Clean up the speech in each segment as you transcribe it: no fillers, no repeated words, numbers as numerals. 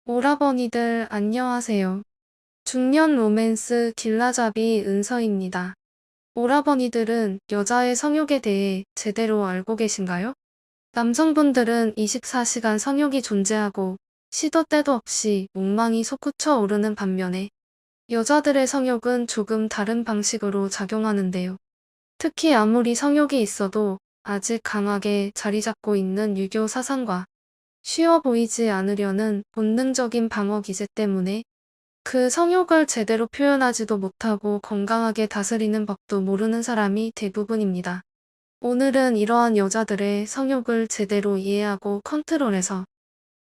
오라버니들 안녕하세요. 중년 로맨스 길라잡이 은서입니다. 오라버니들은 여자의 성욕에 대해 제대로 알고 계신가요? 남성분들은 24시간 성욕이 존재하고 시도 때도 없이 욕망이 솟구쳐 오르는 반면에 여자들의 성욕은 조금 다른 방식으로 작용하는데요. 특히 아무리 성욕이 있어도 아직 강하게 자리 잡고 있는 유교 사상과 쉬워 보이지 않으려는 본능적인 방어 기제 때문에 그 성욕을 제대로 표현하지도 못하고 건강하게 다스리는 법도 모르는 사람이 대부분입니다. 오늘은 이러한 여자들의 성욕을 제대로 이해하고 컨트롤해서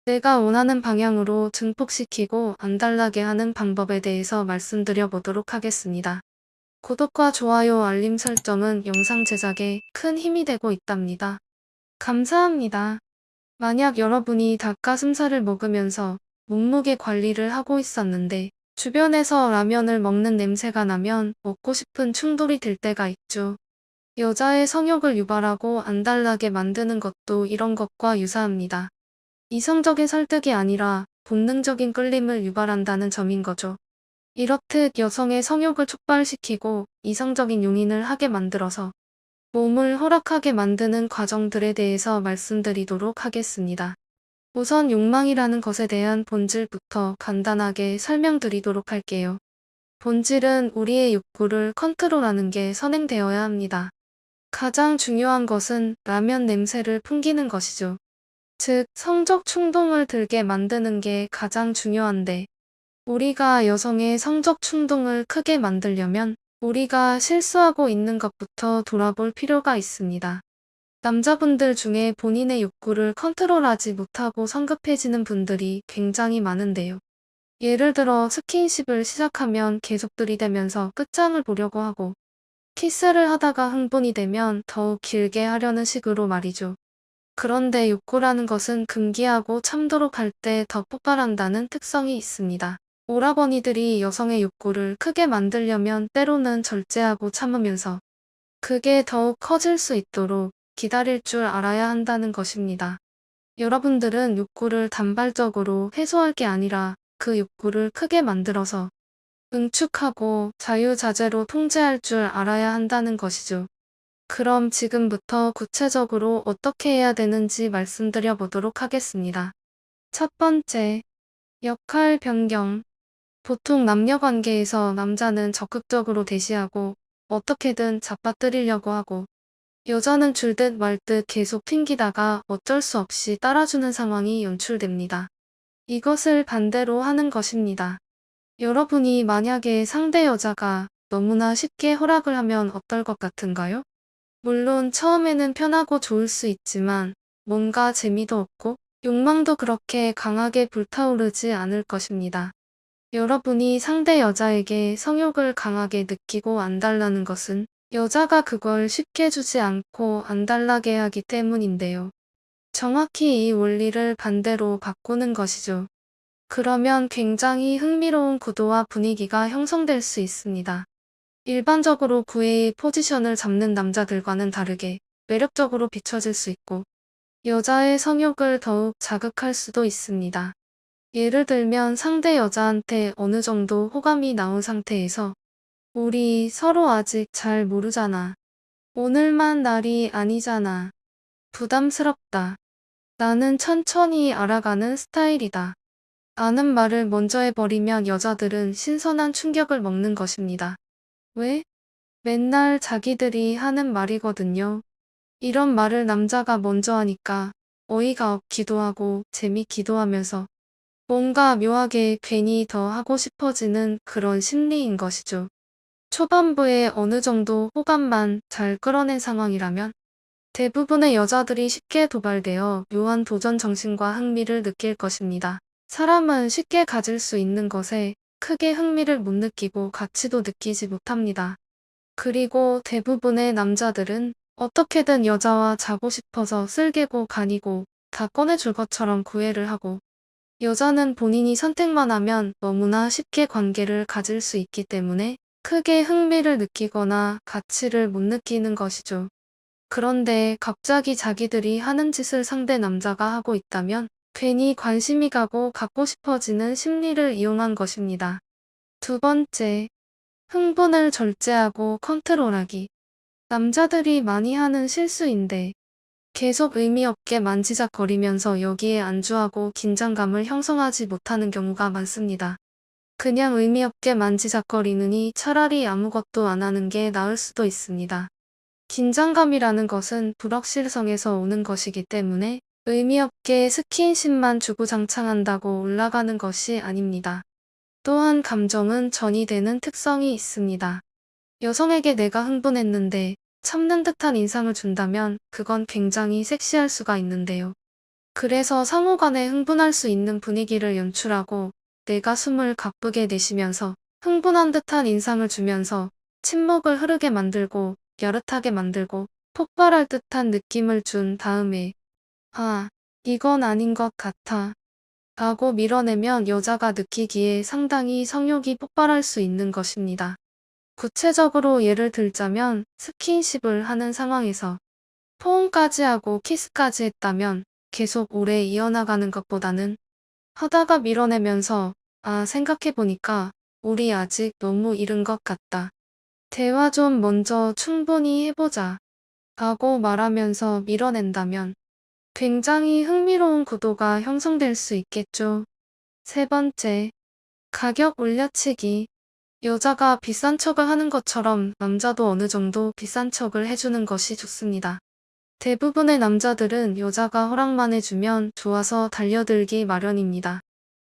내가 원하는 방향으로 증폭시키고 안달나게 하는 방법에 대해서 말씀드려 보도록 하겠습니다. 구독과 좋아요, 알림 설정은 영상 제작에 큰 힘이 되고 있답니다. 감사합니다. 만약 여러분이 닭가슴살을 먹으면서 몸무게 관리를 하고 있었는데 주변에서 라면을 먹는 냄새가 나면 먹고 싶은 충동이 들 때가 있죠. 여자의 성욕을 유발하고 안달나게 만드는 것도 이런 것과 유사합니다. 이성적인 설득이 아니라 본능적인 끌림을 유발한다는 점인 거죠. 이렇듯 여성의 성욕을 촉발시키고 이성적인 용인을 하게 만들어서 몸을 허락하게 만드는 과정들에 대해서 말씀드리도록 하겠습니다. 우선 욕망이라는 것에 대한 본질부터 간단하게 설명드리도록 할게요. 본질은 우리의 욕구를 컨트롤하는 게 선행되어야 합니다. 가장 중요한 것은 라면 냄새를 풍기는 것이죠. 즉, 성적 충동을 들게 만드는 게 가장 중요한데, 우리가 여성의 성적 충동을 크게 만들려면 우리가 실수하고 있는 것부터 돌아볼 필요가 있습니다. 남자분들 중에 본인의 욕구를 컨트롤하지 못하고 성급해지는 분들이 굉장히 많은데요. 예를 들어 스킨십을 시작하면 계속 들이대면서 끝장을 보려고 하고 키스를 하다가 흥분이 되면 더욱 길게 하려는 식으로 말이죠. 그런데 욕구라는 것은 금기하고 참도록 할 때 더 폭발한다는 특성이 있습니다. 오라버니들이 여성의 욕구를 크게 만들려면 때로는 절제하고 참으면서 그게 더욱 커질 수 있도록 기다릴 줄 알아야 한다는 것입니다. 여러분들은 욕구를 단발적으로 해소할 게 아니라 그 욕구를 크게 만들어서 응축하고 자유자재로 통제할 줄 알아야 한다는 것이죠. 그럼 지금부터 구체적으로 어떻게 해야 되는지 말씀드려 보도록 하겠습니다. 첫 번째, 역할 변경. 보통 남녀 관계에서 남자는 적극적으로 대시하고 어떻게든 잡아뜨리려고 하고 여자는 줄듯 말듯 계속 튕기다가 어쩔 수 없이 따라주는 상황이 연출됩니다. 이것을 반대로 하는 것입니다. 여러분이 만약에 상대 여자가 너무나 쉽게 허락을 하면 어떨 것 같은가요? 물론 처음에는 편하고 좋을 수 있지만 뭔가 재미도 없고 욕망도 그렇게 강하게 불타오르지 않을 것입니다. 여러분이 상대 여자에게 성욕을 강하게 느끼고 안달나는 것은 여자가 그걸 쉽게 주지 않고 안달나게 하기 때문인데요. 정확히 이 원리를 반대로 바꾸는 것이죠. 그러면 굉장히 흥미로운 구도와 분위기가 형성될 수 있습니다. 일반적으로 구애의 포지션을 잡는 남자들과는 다르게 매력적으로 비춰질 수 있고 여자의 성욕을 더욱 자극할 수도 있습니다. 예를 들면 상대 여자한테 어느 정도 호감이 나온 상태에서 우리 서로 아직 잘 모르잖아. 오늘만 날이 아니잖아. 부담스럽다. 나는 천천히 알아가는 스타일이다. 아는 말을 먼저 해버리면 여자들은 신선한 충격을 먹는 것입니다. 왜? 맨날 자기들이 하는 말이거든요. 이런 말을 남자가 먼저 하니까 어이가 없기도 하고 재밌기도 하면서 뭔가 묘하게 괜히 더 하고 싶어지는 그런 심리인 것이죠. 초반부에 어느 정도 호감만 잘 끌어낸 상황이라면 대부분의 여자들이 쉽게 도발되어 묘한 도전 정신과 흥미를 느낄 것입니다. 사람은 쉽게 가질 수 있는 것에 크게 흥미를 못 느끼고 가치도 느끼지 못합니다. 그리고 대부분의 남자들은 어떻게든 여자와 자고 싶어서 쓸개고 간이고 다 꺼내줄 것처럼 구애를 하고 여자는 본인이 선택만 하면 너무나 쉽게 관계를 가질 수 있기 때문에 크게 흥미를 느끼거나 가치를 못 느끼는 것이죠. 그런데 갑자기 자기들이 하는 짓을 상대 남자가 하고 있다면 괜히 관심이 가고 갖고 싶어지는 심리를 이용한 것입니다. 두 번째, 흥분을 절제하고 컨트롤하기. 남자들이 많이 하는 실수인데 계속 의미 없게 만지작거리면서 여기에 안주하고 긴장감을 형성하지 못하는 경우가 많습니다. 그냥 의미 없게 만지작거리느니 차라리 아무것도 안 하는 게 나을 수도 있습니다. 긴장감이라는 것은 불확실성에서 오는 것이기 때문에 의미 없게 스킨십만 주구장창한다고 올라가는 것이 아닙니다. 또한 감정은 전이 되는 특성이 있습니다. 여성에게 내가 흥분했는데 참는 듯한 인상을 준다면 그건 굉장히 섹시할 수가 있는데요. 그래서 상호간에 흥분할 수 있는 분위기를 연출하고 내가 숨을 가쁘게 내쉬면서 흥분한 듯한 인상을 주면서 침묵을 흐르게 만들고 야릇하게 만들고 폭발할 듯한 느낌을 준 다음에 아, 이건 아닌 것 같아 라고 밀어내면 여자가 느끼기에 상당히 성욕이 폭발할 수 있는 것입니다. 구체적으로 예를 들자면 스킨십을 하는 상황에서 포옹까지 하고 키스까지 했다면 계속 오래 이어나가는 것보다는 하다가 밀어내면서 아, 생각해보니까 우리 아직 너무 이른 것 같다. 대화 좀 먼저 충분히 해보자. 라고 말하면서 밀어낸다면 굉장히 흥미로운 구도가 형성될 수 있겠죠. 세 번째, 가격 올려치기. 여자가 비싼 척을 하는 것처럼 남자도 어느 정도 비싼 척을 해주는 것이 좋습니다. 대부분의 남자들은 여자가 허락만 해주면 좋아서 달려들기 마련입니다.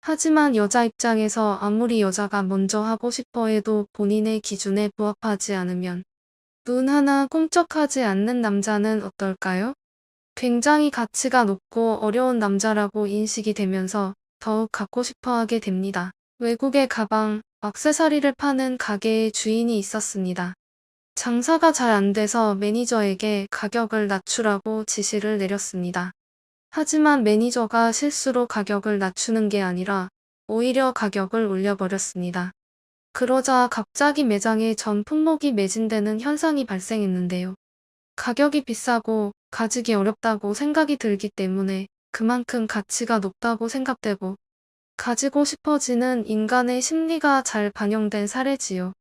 하지만 여자 입장에서 아무리 여자가 먼저 하고 싶어 해도 본인의 기준에 부합하지 않으면 눈 하나 꿈쩍하지 않는 남자는 어떨까요? 굉장히 가치가 높고 어려운 남자라고 인식이 되면서 더욱 갖고 싶어 하게 됩니다. 외국의 가방, 액세서리를 파는 가게의 주인이 있었습니다. 장사가 잘 안 돼서 매니저에게 가격을 낮추라고 지시를 내렸습니다. 하지만 매니저가 실수로 가격을 낮추는 게 아니라 오히려 가격을 올려버렸습니다. 그러자 갑자기 매장에 전 품목이 매진되는 현상이 발생했는데요. 가격이 비싸고 가지기 어렵다고 생각이 들기 때문에 그만큼 가치가 높다고 생각되고 가지고 싶어지는 인간의 심리가 잘 반영된 사례지요.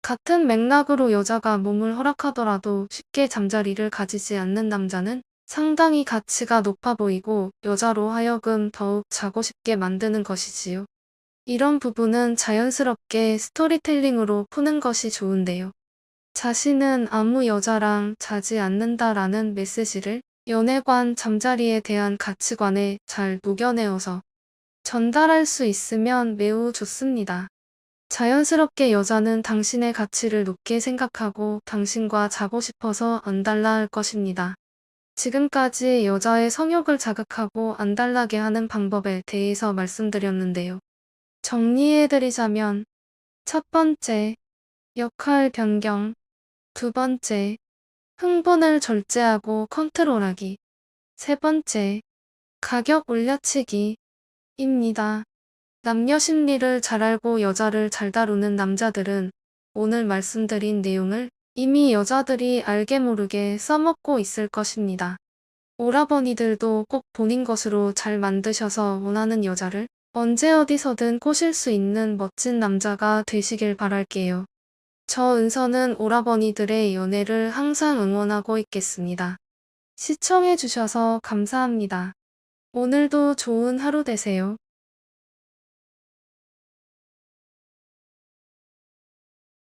같은 맥락으로 여자가 몸을 허락하더라도 쉽게 잠자리를 가지지 않는 남자는 상당히 가치가 높아 보이고 여자로 하여금 더욱 자고 싶게 만드는 것이지요. 이런 부분은 자연스럽게 스토리텔링으로 푸는 것이 좋은데요. 자신은 아무 여자랑 자지 않는다라는 메시지를 연애관, 잠자리에 대한 가치관에 잘 녹여내어서 전달할 수 있으면 매우 좋습니다. 자연스럽게 여자는 당신의 가치를 높게 생각하고 당신과 자고 싶어서 안달나 할 것입니다. 지금까지 여자의 성욕을 자극하고 안달나게 하는 방법에 대해서 말씀드렸는데요. 정리해드리자면 첫 번째, 역할 변경. 두 번째, 흥분을 절제하고 컨트롤하기. 세 번째, 가격 올려치기. 입니다. 남녀 심리를 잘 알고 여자를 잘 다루는 남자들은 오늘 말씀드린 내용을 이미 여자들이 알게 모르게 써먹고 있을 것입니다. 오라버니들도 꼭 본인 것으로 잘 만드셔서 원하는 여자를 언제 어디서든 꼬실 수 있는 멋진 남자가 되시길 바랄게요. 저 은서는 오라버니들의 연애를 항상 응원하고 있겠습니다. 시청해주셔서 감사합니다. 오늘도 좋은 하루 되세요.